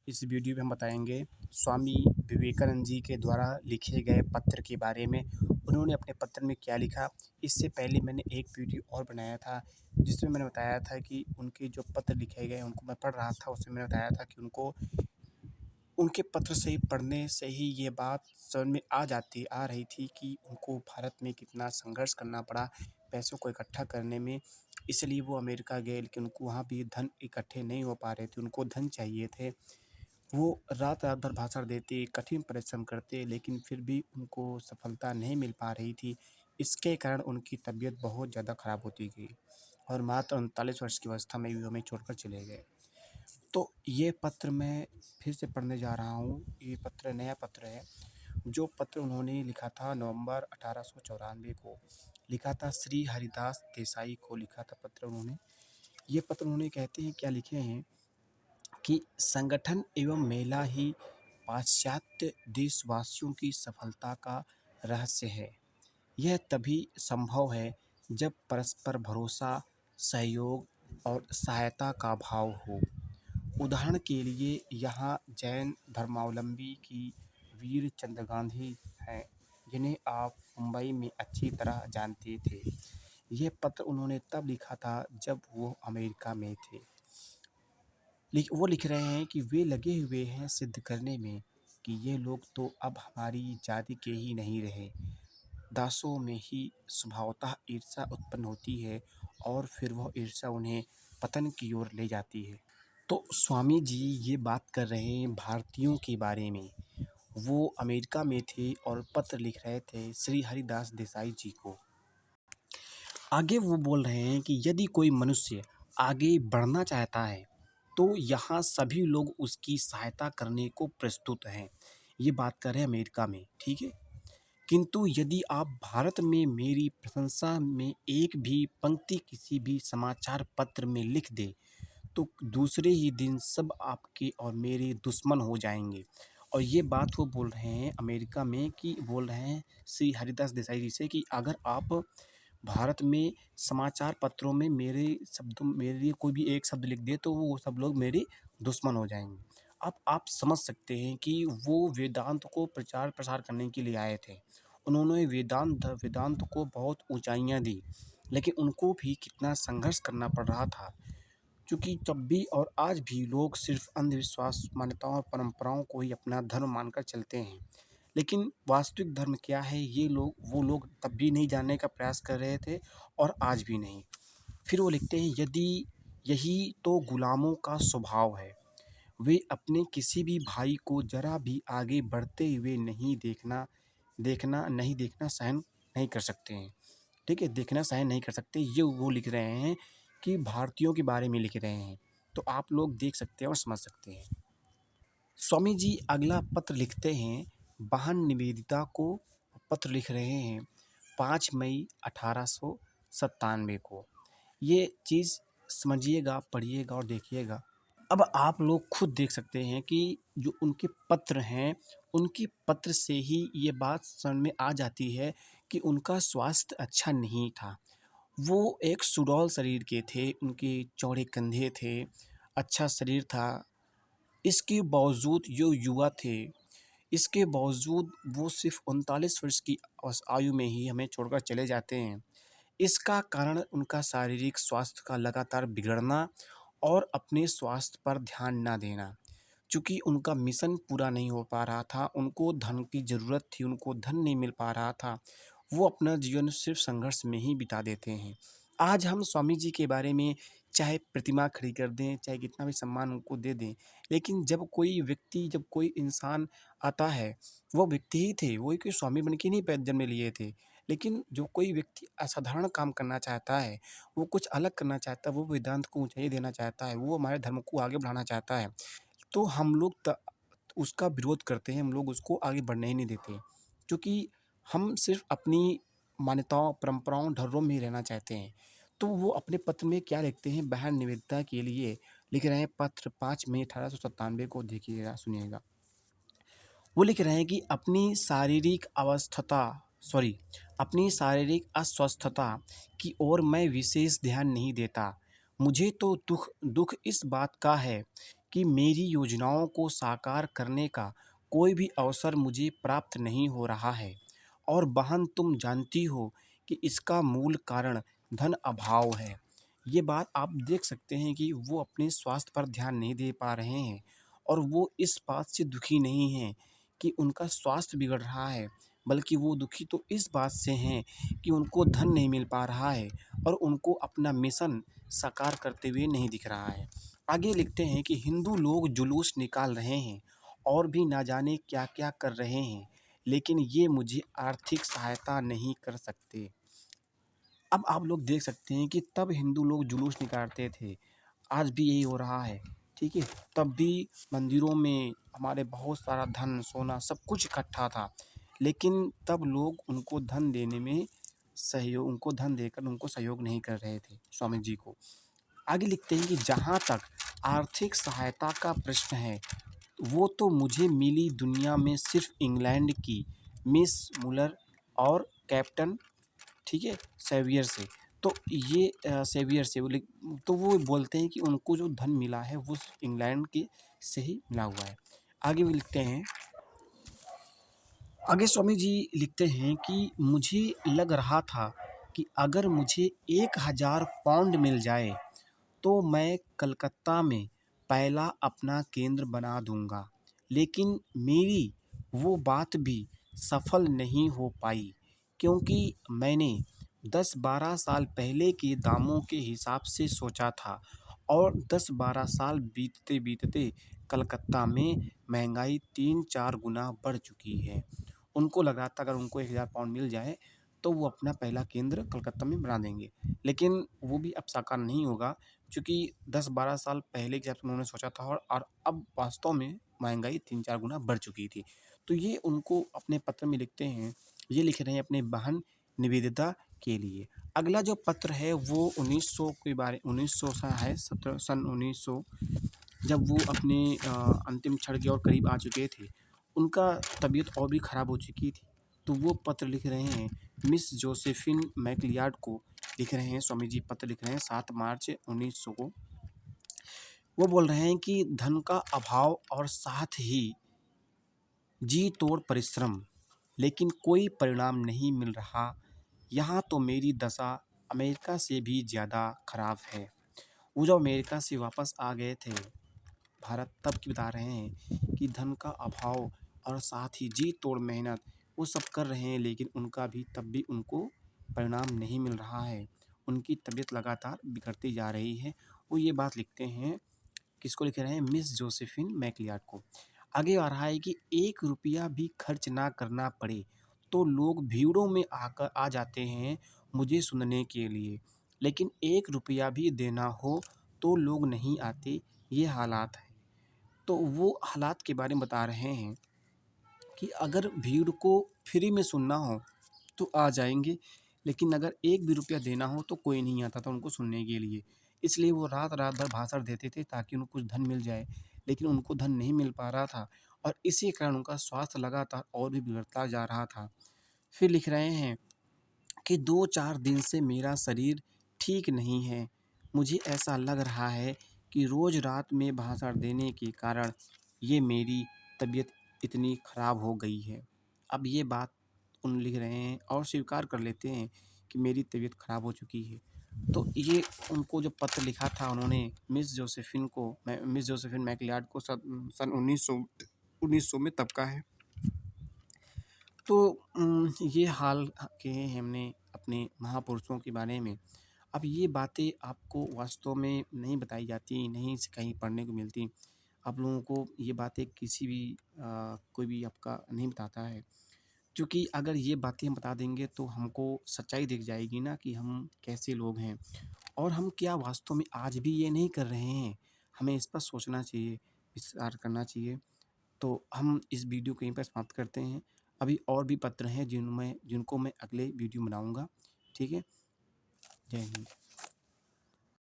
इस वीडियो में हम बताएँगे स्वामी विवेकानंद जी के द्वारा लिखे गए पत्र के बारे में। उन्होंने अपने पत्र में क्या लिखा, इससे पहले मैंने एक वीडियो और बनाया था, जिसमें मैंने बताया था कि उनके जो पत्र लिखे गए उनको मैं पढ़ रहा था। उसमें मैंने बताया था कि उनके पत्र से पढ़ने से ही ये बात समझ में आ रही थी कि उनको भारत में कितना संघर्ष करना पड़ा पैसों को इकट्ठा करने में। इसलिए वो अमेरिका गए, लेकिन उनको वहाँ भी धन इकट्ठे नहीं हो पा रहे थे, उनको धन चाहिए थे। वो रात-रात भर भाषण देते, कठिन परिश्रम करते, लेकिन फिर भी उनको सफलता नहीं मिल पा रही थी। इसके कारण उनकी तबीयत बहुत ज़्यादा खराब होती गई और मात्र 39 वर्ष की अवस्था में भी हमें छोड़कर चले गए। तो ये पत्र मैं फिर से पढ़ने जा रहा हूँ। ये पत्र नया पत्र है। जो पत्र उन्होंने लिखा था नवंबर 1894 को, लिखा था श्री हरिदास देसाई को लिखा था पत्र उन्होंने। ये पत्र उन्होंने कहते हैं क्या लिखे हैं कि संगठन एवं मेला ही पाश्चात्य देशवासियों की सफलता का रहस्य है। यह तभी संभव है जब परस्पर भरोसा, सहयोग और सहायता का भाव हो। उदाहरण के लिए यहाँ जैन धर्मावलंबी की वीर चंद्र गांधी हैं, जिन्हें आप मुंबई में अच्छी तरह जानते थे। यह पत्र उन्होंने तब लिखा था जब वो अमेरिका में थे। वो लिख रहे हैं कि वे लगे हुए हैं सिद्ध करने में कि ये लोग तो अब हमारी जाति के ही नहीं रहे। दासों में ही स्वभावतः ईर्ष्या उत्पन्न होती है और फिर वह ईर्ष्या उन्हें पतन की ओर ले जाती है। तो स्वामी जी ये बात कर रहे हैं भारतीयों के बारे में। वो अमेरिका में थे और पत्र लिख रहे थे श्री हरिदास देसाई जी को। आगे वो बोल रहे हैं कि यदि कोई मनुष्य आगे बढ़ना चाहता है तो यहाँ सभी लोग उसकी सहायता करने को प्रस्तुत हैं। ये बात कर रहे हैं अमेरिका में, ठीक है। किंतु यदि आप भारत में मेरी प्रशंसा में एक भी पंक्ति किसी भी समाचार पत्र में लिख दें तो दूसरे ही दिन सब आपके और मेरे दुश्मन हो जाएंगे। और ये बात वो बोल रहे हैं अमेरिका में, कि बोल रहे हैं श्री हरिदास देसाई जी से कि अगर आप भारत में समाचार पत्रों में मेरे लिए कोई भी एक शब्द लिख दे तो वो सब लोग मेरे दुश्मन हो जाएंगे। अब आप समझ सकते हैं कि वो वेदांत को प्रचार प्रसार करने के लिए आए थे। उन्होंने वेदांत को बहुत ऊंचाइयां दी, लेकिन उनको भी कितना संघर्ष करना पड़ रहा था। क्योंकि तब भी और आज भी लोग सिर्फ अंधविश्वास, मान्यताओं और परंपराओं को ही अपना धर्म मानकर चलते हैं। लेकिन वास्तविक धर्म क्या है, वो लोग तब भी नहीं जानने का प्रयास कर रहे थे और आज भी नहीं। फिर वो लिखते हैं यदि यही तो गुलामों का स्वभाव है, वे अपने किसी भी भाई को जरा भी आगे बढ़ते हुए नहीं देखना सहन नहीं कर सकते हैं। ठीक है, देखना सहन नहीं कर सकते। ये वो लिख रहे हैं कि भारतीयों के बारे में लिख रहे हैं। तो आप लोग देख सकते हैं और समझ सकते हैं। स्वामी जी अगला पत्र लिखते हैं बहन निवेदिता को। पत्र लिख रहे हैं 5 मई 1897 को। ये चीज़ समझिएगा, पढ़िएगा और देखिएगा। अब आप लोग खुद देख सकते हैं कि जो उनके पत्र हैं, उनके पत्र से ही ये बात समझ में आ जाती है कि उनका स्वास्थ्य अच्छा नहीं था। वो एक सुडौल शरीर के थे, उनके चौड़े कंधे थे, अच्छा शरीर था। इसके बावजूद जो युवा थे, इसके बावजूद वो सिर्फ़ 39 वर्ष की आयु में ही हमें छोड़कर चले जाते हैं। इसका कारण उनका शारीरिक स्वास्थ्य का लगातार बिगड़ना और अपने स्वास्थ्य पर ध्यान ना देना। चूँकि उनका मिशन पूरा नहीं हो पा रहा था, उनको धन की ज़रूरत थी, उनको धन नहीं मिल पा रहा था, वो अपना जीवन सिर्फ़ संघर्ष में ही बिता देते हैं। आज हम स्वामी जी के बारे में चाहे प्रतिमा खड़ी कर दें, चाहे कितना भी सम्मान उनको दे दें, लेकिन जब कोई इंसान आता है, वो व्यक्ति ही थे, वो कोई स्वामी बन के नहीं जन्म लिए थे। लेकिन जो कोई व्यक्ति असाधारण काम करना चाहता है, वो कुछ अलग करना चाहता है, वो वेदांत को ऊँचाई देना चाहता है, वो हमारे धर्म को आगे बढ़ाना चाहता है, तो हम लोग उसका विरोध करते हैं, हम लोग उसको आगे बढ़ने ही नहीं देते। क्योंकि हम सिर्फ़ अपनी मान्यताओं, परंपराओं, धर्मों में ही रहना चाहते हैं। तो वो अपने पत्र में क्या लिखते हैं, बहन निवेदिता के लिए लिख रहे हैं पत्र 5 मई 1897 को, देखिएगा, सुनिएगा। वो लिख रहे हैं कि अपनी शारीरिक अस्वस्थता की ओर मैं विशेष ध्यान नहीं देता। मुझे तो दुख इस बात का है कि मेरी योजनाओं को साकार करने का कोई भी अवसर मुझे प्राप्त नहीं हो रहा है और बहन तुम जानती हो कि इसका मूल कारण धन अभाव है। ये बात आप देख सकते हैं कि वो अपने स्वास्थ्य पर ध्यान नहीं दे पा रहे हैं और वो इस बात से दुखी नहीं हैं कि उनका स्वास्थ्य बिगड़ रहा है, बल्कि वो दुखी तो इस बात से हैं कि उनको धन नहीं मिल पा रहा है और उनको अपना मिशन साकार करते हुए नहीं दिख रहा है। आगे लिखते हैं कि हिंदू लोग जुलूस निकाल रहे हैं और भी ना जाने क्या-क्या कर रहे हैं, लेकिन ये मुझे आर्थिक सहायता नहीं कर सकते। अब आप लोग देख सकते हैं कि तब हिंदू लोग जुलूस निकालते थे, आज भी यही हो रहा है, ठीक है? तब भी मंदिरों में हमारे बहुत सारा धन, सोना सब कुछ इकट्ठा था, लेकिन तब लोग उनको धन देकर उनको सहयोग नहीं कर रहे थे, स्वामी जी को। आगे लिखते हैं कि जहाँ तक आर्थिक सहायता का प्रश्न है, वो तो मुझे मिली दुनिया में सिर्फ़ इंग्लैंड की मिस मुलर और कैप्टन, ठीक है, सेवियर से। तो ये सेवियर से वो लिख तो वो बोलते हैं कि उनको जो धन मिला है वो सिर्फ़ इंग्लैंड के से ही मिला हुआ है। आगे वो लिखते हैं, आगे स्वामी जी लिखते हैं कि मुझे लग रहा था कि अगर मुझे 1000 पाउंड मिल जाए तो मैं कलकत्ता में पहला अपना केंद्र बना दूंगा, लेकिन मेरी वो बात भी सफल नहीं हो पाई क्योंकि मैंने 10-12 साल पहले के दामों के हिसाब से सोचा था और 10-12 साल बीतते बीतते कलकत्ता में महंगाई 3-4 गुना बढ़ चुकी है। उनको लग रहा था अगर उनको 1000 पाउंड मिल जाए तो वो अपना पहला केंद्र कलकत्ता में बना देंगे, लेकिन वो भी अब साकार नहीं होगा क्योंकि 10-12 साल पहले के हिसाब से उन्होंने सोचा था और अब वास्तव में महंगाई 3-4 गुना बढ़ चुकी थी। तो ये उनको अपने पत्र में लिखते हैं, ये लिख रहे हैं अपने बहन निवेदिता के लिए। अगला जो पत्र है वो 1900 के बारे 1900 सा है, 17 सन 1900, जब वो अपने अंतिम क्षण के और करीब आ चुके थे, उनका तबीयत और भी ख़राब हो चुकी थी। तो वो पत्र लिख रहे हैं मिस जोसेफ़िन मैक्लियार्ड को, लिख रहे हैं स्वामी जी, पत्र लिख रहे हैं 7 मार्च 1900 को। वो बोल रहे हैं कि धन का अभाव और साथ ही जी तोड़ परिश्रम, लेकिन कोई परिणाम नहीं मिल रहा। यहाँ तो मेरी दशा अमेरिका से भी ज़्यादा ख़राब है। वो जब अमेरिका से वापस आ गए थे भारत, तब की बता रहे हैं कि धन का अभाव और साथ ही जी तोड़ मेहनत वो सब कर रहे हैं, लेकिन उनका भी तब भी उनको परिणाम नहीं मिल रहा है। उनकी तबीयत लगातार बिगड़ती जा रही है। वो ये बात लिखते हैं, किसको लिख रहे हैं? मिस जोसेफिन मैक्लियार्ड को। आगे आ रहा है कि 1 रुपया भी खर्च ना करना पड़े तो लोग भीड़ों में आकर आ जाते हैं मुझे सुनने के लिए, लेकिन 1 रुपया भी देना हो तो लोग नहीं आते, ये हालात है। तो वो हालात के बारे में बता रहे हैं कि अगर भीड़ को फ्री में सुनना हो तो आ जाएँगे, लेकिन अगर 1 भी रुपया देना हो तो कोई नहीं आता था उनको सुनने के लिए। इसलिए वो रात-रात भर भाषण देते थे ताकि उनको कुछ धन मिल जाए, लेकिन उनको धन नहीं मिल पा रहा था और इसी कारण उनका स्वास्थ्य लगातार और भी बिगड़ता जा रहा था। फिर लिख रहे हैं कि 2-4 दिन से मेरा शरीर ठीक नहीं है। मुझे ऐसा लग रहा है कि रोज़ रात में भाषण देने के कारण ये मेरी तबीयत इतनी ख़राब हो गई है। अब ये बात उन लिख रहे हैं और स्वीकार कर लेते हैं कि मेरी तबीयत ख़राब हो चुकी है। तो ये उनको जो पत्र लिखा था उन्होंने मिस जोसेफ़िन मैक्लियार्ड को सन 1900 में तब का है। तो ये हाल कहे हैं हमने अपने महापुरुषों के बारे में। अब ये बातें आपको वास्तव में नहीं बताई जाती, नहीं से कहीं पढ़ने को मिलती। आप लोगों को ये बातें किसी भी कोई भी आपका नहीं बताता है। क्योंकि अगर ये बातें हम बता देंगे तो हमको सच्चाई दिख जाएगी ना कि हम कैसे लोग हैं और हम क्या वास्तव में आज भी ये नहीं कर रहे हैं। हमें इस पर सोचना चाहिए, विचार करना चाहिए। तो हम इस वीडियो को यहीं पर समाप्त करते हैं। अभी और भी पत्र हैं जिनको मैं अगले वीडियो में बनाऊँगा। ठीक है? जय हिंद।